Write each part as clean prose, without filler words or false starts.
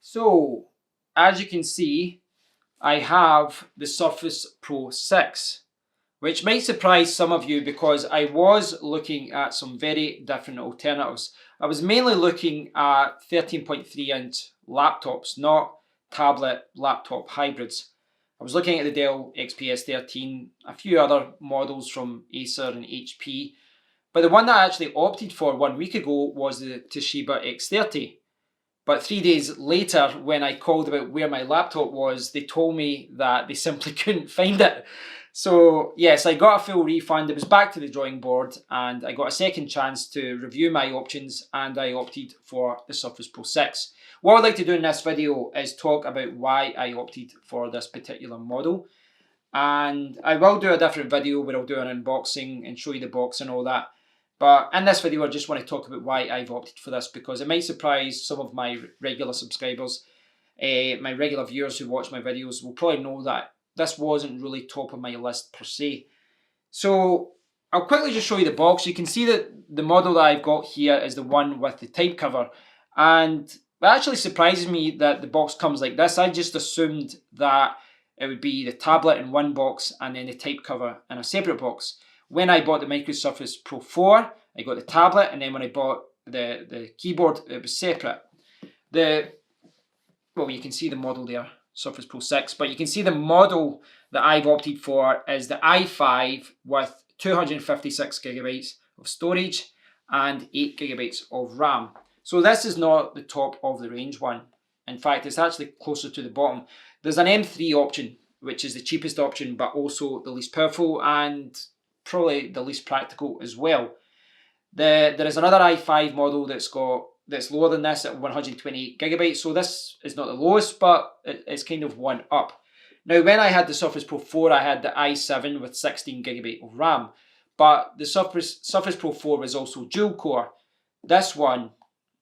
So, as you can see, I have the Surface Pro 6, which might surprise some of you because I was looking at some very different alternatives. I was mainly looking at 13.3-inch laptops, not tablet laptop hybrids. I was looking at the Dell XPS 13, a few other models from Acer and HP, but the one that I actually opted for 1 week ago was the Toshiba X30. But 3 days later, when I called about where my laptop was, they told me that they simply couldn't find it. So yes, I got a full refund. It was back to the drawing board and I got a second chance to review my options and I opted for the Surface Pro 6. What I'd like to do in this video is talk about why I opted for this particular model. And I will do a different video where I'll do an unboxing and show you the box and all that. But in this video, I just want to talk about why I've opted for this because it might surprise some of my regular subscribers. My regular viewers who watch my videos will probably know that this wasn't really top of my list per se. So I'll quickly just show you the box. You can see that the model that I've got here is the one with the type cover. And it actually surprises me that the box comes like this. I just assumed that it would be the tablet in one box and then the type cover in a separate box. When I bought the Micro Surface Pro 4, I got the tablet, and then when I bought the keyboard, it was separate. Well, you can see the model there, Surface Pro 6, but you can see the model that I've opted for is the i5 with 256 gigabytes of storage and 8 gigabytes of RAM. So this is not the top of the range one. In fact, it's actually closer to the bottom. There's an M3 option, which is the cheapest option, but also the least powerful and probably the least practical as well. There is another i5 model that's lower than this at 128 gigabytes. So this is not the lowest, but it's kind of one up. Now, when I had the Surface Pro 4, I had the i7 with 16 gigabyte of RAM, but the Surface Pro 4 was also dual core. This one,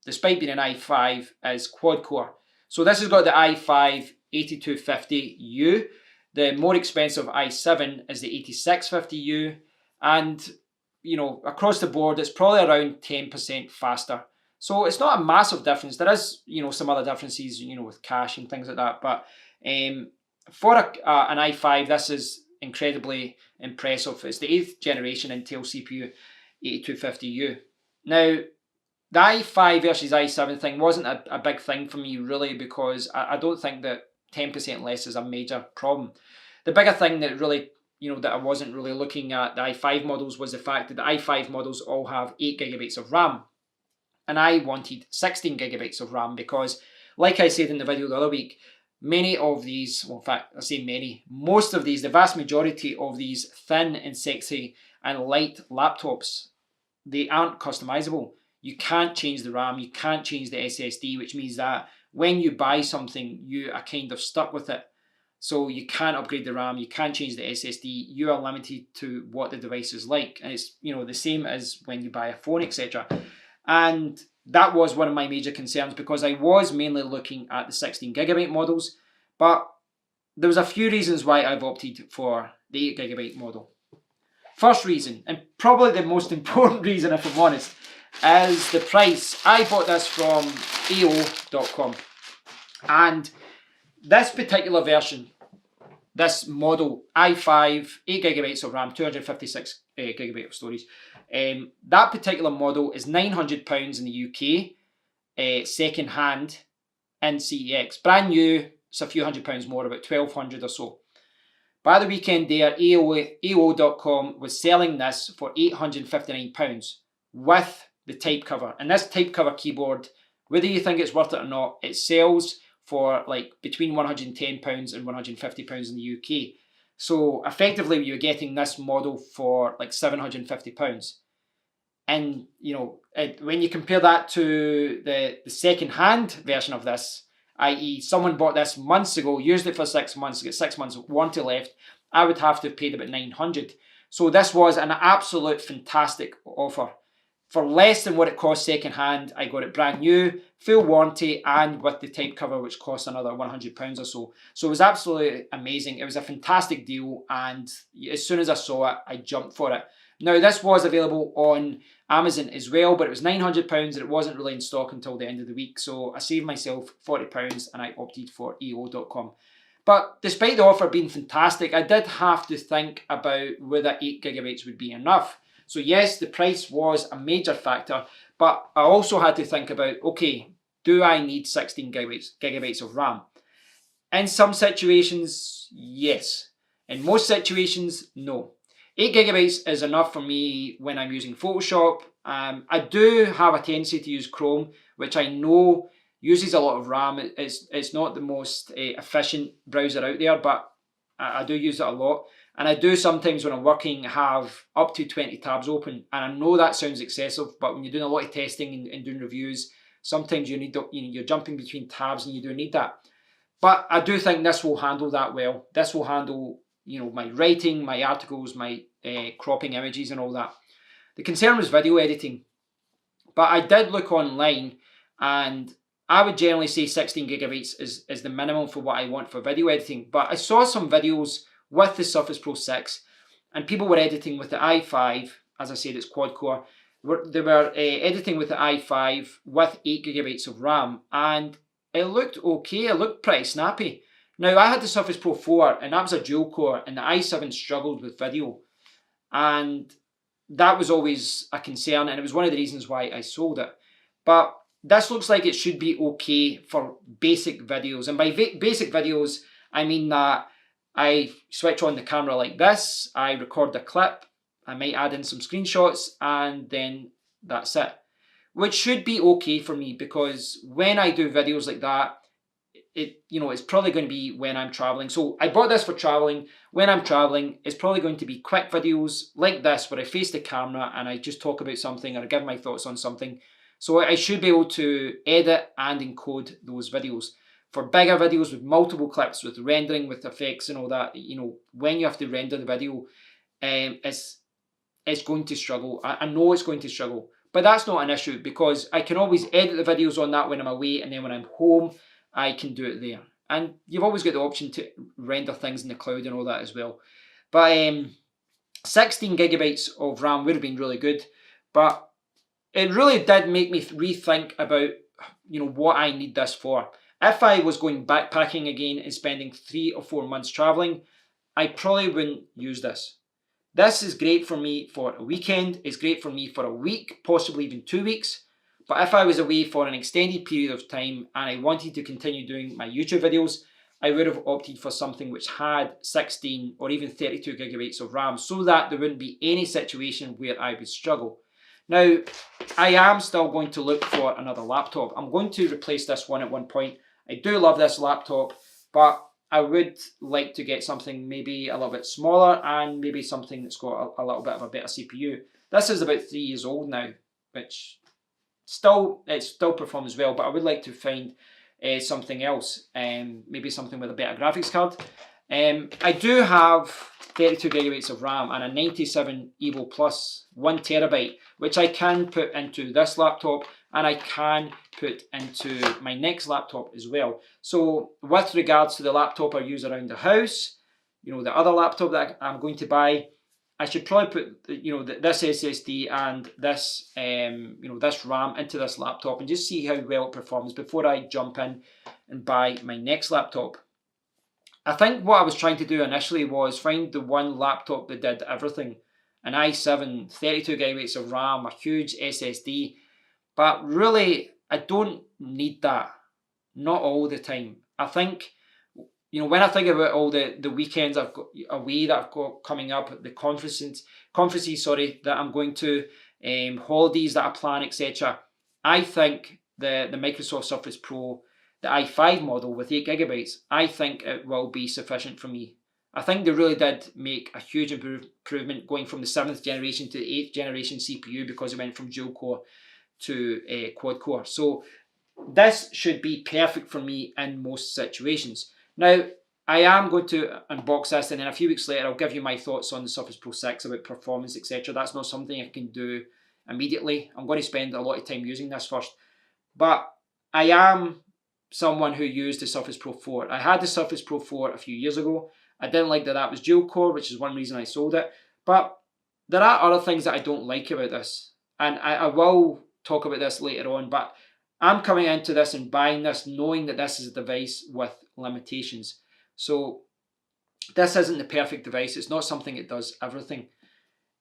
despite being an i5, is quad core. So this has got the i5 8250U. The more expensive i7 is the 8650U. And, you know, across the board, it's probably around 10% faster. So it's not a massive difference. There is, you know, some other differences, you know, with cache and things like that. But for an i5, this is incredibly impressive. It's the 8th generation Intel CPU 8250U. Now, the i5 versus i7 thing wasn't a big thing for me, really, because I don't think that 10% less is a major problem. The bigger thing that really, you know, that I wasn't really looking at the i5 models was the fact that the i5 models all have 8 gigabytes of RAM. And I wanted 16 gigabytes of RAM because, like I said in the video the other week, many of these, well, in fact, I say many, most of these, the vast majority of these thin and sexy and light laptops, they aren't customizable. You can't change the RAM, you can't change the SSD, which means that when you buy something, you are kind of stuck with it. So you can't upgrade the RAM, you can't change the SSD, you are limited to what the device is like. And it's, you know, the same as when you buy a phone, etc. And that was one of my major concerns because I was mainly looking at the 16 gigabyte models, but there was a few reasons why I've opted for the 8 gigabyte model. First reason, and probably the most important reason if I'm honest, is the price. I bought this from AO.com, and this particular version, this model, i5, 8 gigabytes of RAM, 256 gigabyte of storage, that particular model is £900 in the UK, second hand in CEX. Brand new, it's a few £100 more, about 1200 or so. By the weekend there, AO.com was selling this for £859 with the type cover. And this type cover keyboard, whether you think it's worth it or not, it sells for like between £110 and £150 in the UK. So effectively you're getting this model for like £750. And you know, when you compare that to the second-hand version of this, i.e. someone bought this months ago, used it for 6 months, got 6 months warranty left, I would have to have paid about £900. So this was an absolute fantastic offer. For less than what it cost second-hand, I got it brand new, full warranty, and with the type cover, which cost another £100 or so. So it was absolutely amazing. It was a fantastic deal, and as soon as I saw it, I jumped for it. Now, this was available on Amazon as well, but it was £900 and it wasn't really in stock until the end of the week. So I saved myself £40 and I opted for EO.com. But despite the offer being fantastic, I did have to think about whether 8GB would be enough. So yes, the price was a major factor, but I also had to think about, okay, do I need 16GB of RAM? In some situations, yes. In most situations, no. 8GB is enough for me when I'm using Photoshop. I do have a tendency to use Chrome, which I know uses a lot of RAM. It's not the most efficient browser out there, but I do use it a lot. And I do sometimes when I'm working have up to 20 tabs open. And I know that sounds excessive, but when you're doing a lot of testing and doing reviews, sometimes you're jumping between tabs and you do need that. But I do think this will handle that well. This will handle, my writing, my articles, my cropping images and all that. The concern was video editing. But I did look online and I would generally say 16GB is the minimum for what I want for video editing. But I saw some videos with the Surface Pro 6 and people were editing with the i5. As I said, it's quad core. They were editing with the i5 with 8GB of RAM and it looked okay. It looked pretty snappy. Now, I had the Surface Pro 4 and that was a dual core and the i7 struggled with video. And that was always a concern and it was one of the reasons why I sold it. But this looks like it should be okay for basic videos. And by basic videos, I mean that I switch on the camera like this, I record a clip, I might add in some screenshots, and then that's it. Which should be okay for me because when I do videos like that, it's probably going to be when I'm traveling. So I bought this for traveling. When I'm traveling, it's probably going to be quick videos like this where I face the camera and I just talk about something or I give my thoughts on something. So I should be able to edit and encode those videos. For bigger videos with multiple clips, with rendering, with effects and all that, when you have to render the video, it's going to struggle. I know it's going to struggle. But that's not an issue because I can always edit the videos on that when I'm away and then when I'm home, I can do it there. And you've always got the option to render things in the cloud and all that as well. But 16GB of RAM would have been really good. But it really did make me rethink about, what I need this for. If I was going backpacking again and spending 3 or 4 months traveling, I probably wouldn't use this. This is great for me for a weekend. It's great for me for a week, possibly even 2 weeks. But if I was away for an extended period of time and I wanted to continue doing my YouTube videos, I would have opted for something which had 16 or even 32GB of RAM so that there wouldn't be any situation where I would struggle. Now, I am still going to look for another laptop. I'm going to replace this one at one point. I do love this laptop, but I would like to get something maybe a little bit smaller and maybe something that's got a little bit of a better CPU. This is about 3 years old now, which it still performs well, but I would like to find something else, maybe something with a better graphics card. I do have 32GB of RAM and a 97 Evo Plus 1TB, which I can put into this laptop and I can put into my next laptop as well. So with regards to the laptop I use around the house, the other laptop that I'm going to buy, I should probably put this SSD and this this RAM into this laptop and just see how well it performs before I jump in and buy my next laptop. I think what I was trying to do initially was find the one laptop that did everything. An i7, 32GB of RAM, a huge SSD. But really, I don't need that. Not all the time. I think, when I think about all the weekends I've got away that I've got coming up, the conferences, that I'm going to, holidays that I plan, etc. I think the Microsoft Surface Pro, the i5 model with 8GB, I think it will be sufficient for me. I think they really did make a huge improvement going from the 7th generation to the 8th generation CPU because it went from dual core to quad core. So this should be perfect for me in most situations. Now, I am going to unbox this and then a few weeks later I'll give you my thoughts on the Surface Pro 6 about performance, etc. That's not something I can do immediately. I'm going to spend a lot of time using this first. But I am someone who used the Surface Pro 4. I had the Surface Pro 4 a few years ago. I didn't like that was dual core, which is one reason I sold it. But there are other things that I don't like about this, and I will talk about this later on, but I'm coming into this and buying this knowing that this is a device with limitations. So this isn't the perfect device. It's not something that does everything.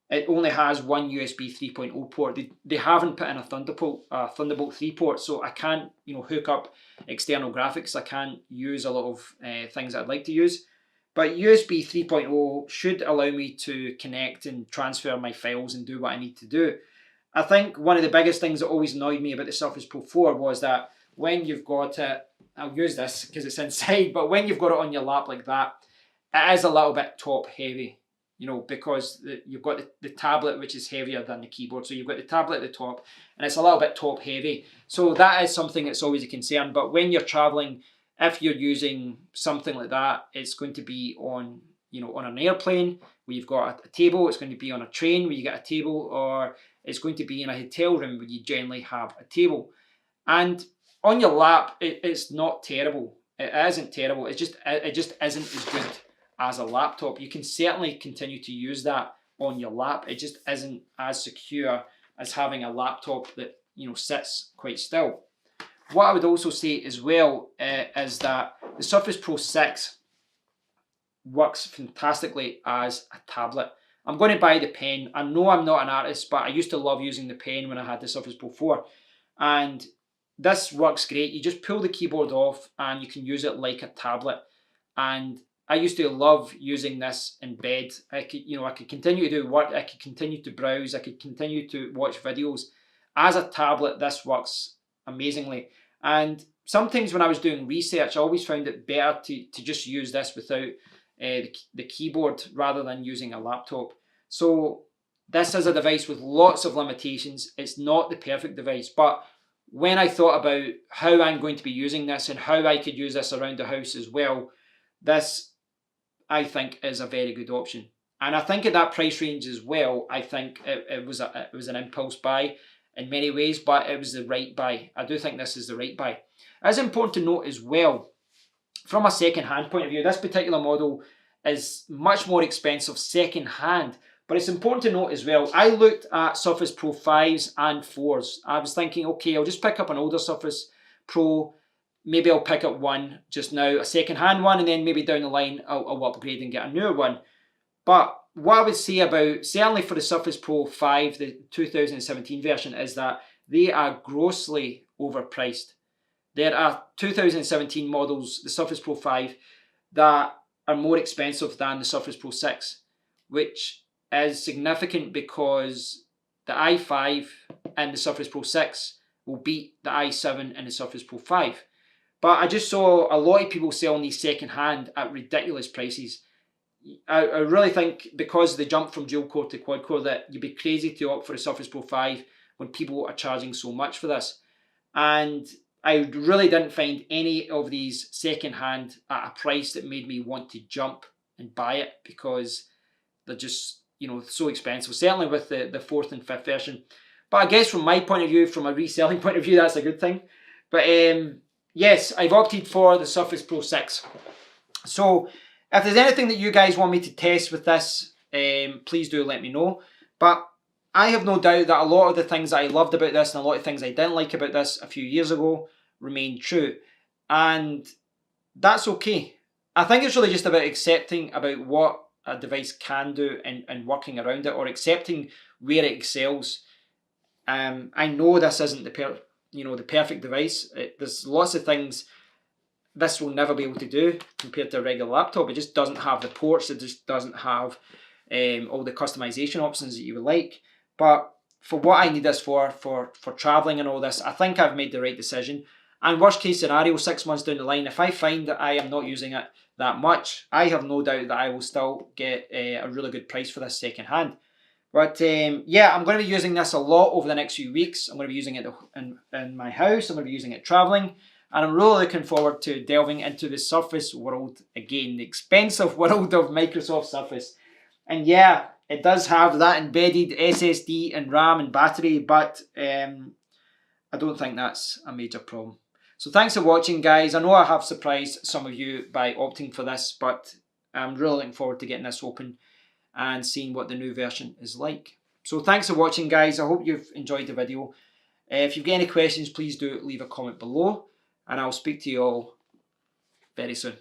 It only has one USB 3.0 port. They haven't put in a Thunderbolt 3 port, so I can't hook up external graphics. I can't use a lot of things that I'd like to use. But USB 3.0 should allow me to connect and transfer my files and do what I need to do. I think one of the biggest things that always annoyed me about the Surface Pro 4 was that when you've got it, I'll use this because it's inside, but when you've got it on your lap like that, it is a little bit top heavy, because you've got the tablet, which is heavier than the keyboard. So you've got the tablet at the top and it's a little bit top heavy. So that is something that's always a concern. But when you're traveling, if you're using something like that, it's going to be on an airplane where you've got a table. It's going to be on a train where you get a table, or it's going to be in a hotel room where you generally have a table. And on your lap, it's not terrible. It isn't terrible. It just isn't as good as a laptop. You can certainly continue to use that on your lap. It just isn't as secure as having a laptop that sits quite still. What I would also say as well is that the Surface Pro 6 works fantastically as a tablet. I'm going to buy the pen. I know I'm not an artist, but I used to love using the pen when I had the Surface Pro 4. And this works great. You just pull the keyboard off and you can use it like a tablet. And I used to love using this in bed. I could continue to do work. I could continue to browse. I could continue to watch videos. As a tablet, this works amazingly. And sometimes when I was doing research, I always found it better to just use this without the keyboard rather than using a laptop. So this is a device with lots of limitations. It's not the perfect device, but when I thought about how I'm going to be using this and how I could use this around the house as well, this I think is a very good option. And I think at that price range as well, I think it was an impulse buy in many ways, but it was the right buy. I do think this is the right buy. It's important to note as well, from a second-hand point of view, this particular model is much more expensive second-hand. But it's important to note as well, I looked at Surface Pro 5s and 4s. I was thinking, okay, I'll just pick up an older Surface Pro. Maybe I'll pick up one just now, a second-hand one, and then maybe down the line I'll upgrade and get a newer one. But what I would say about, certainly for the Surface Pro 5, the 2017 version, is that they are grossly overpriced. There are 2017 models, the Surface Pro 5, that are more expensive than the Surface Pro 6, which is significant because the i5 and the Surface Pro 6 will beat the i7 and the Surface Pro 5. But I just saw a lot of people selling these second-hand at ridiculous prices. I really think because of the jump from dual-core to quad-core that you'd be crazy to opt for a Surface Pro 5 when people are charging so much for this. And I really didn't find any of these second-hand at a price that made me want to jump and buy it, because they're just so expensive, certainly with the 4th and 5th version. But I guess from my point of view, from a reselling point of view, that's a good thing. But yes, I've opted for the Surface Pro 6. So if there's anything that you guys want me to test with this, please do let me know. But I have no doubt that a lot of the things that I loved about this and a lot of things I didn't like about this a few years ago remain true. And that's okay. I think it's really just about accepting about what a device can do and working around it, or accepting where it excels. I know this isn't the perfect device. There's lots of things this will never be able to do compared to a regular laptop. It just doesn't have the ports. It just doesn't have all the customization options that you would like. But for what I need this for traveling and all this, I think I've made the right decision. And worst case scenario, 6 months down the line, if I find that I am not using it that much, I have no doubt that I will still get a really good price for this second hand. But yeah, I'm going to be using this a lot over the next few weeks. I'm going to be using it in my house. I'm going to be using it traveling. And I'm really looking forward to delving into the Surface world again, the expensive world of Microsoft Surface. And yeah, it does have that embedded SSD and RAM and battery, but I don't think that's a major problem. So thanks for watching, guys. I know I have surprised some of you by opting for this, but I'm really looking forward to getting this open and seeing what the new version is like. So thanks for watching, guys. I hope you've enjoyed the video. If you've got any questions, please do leave a comment below, and I'll speak to you all very soon.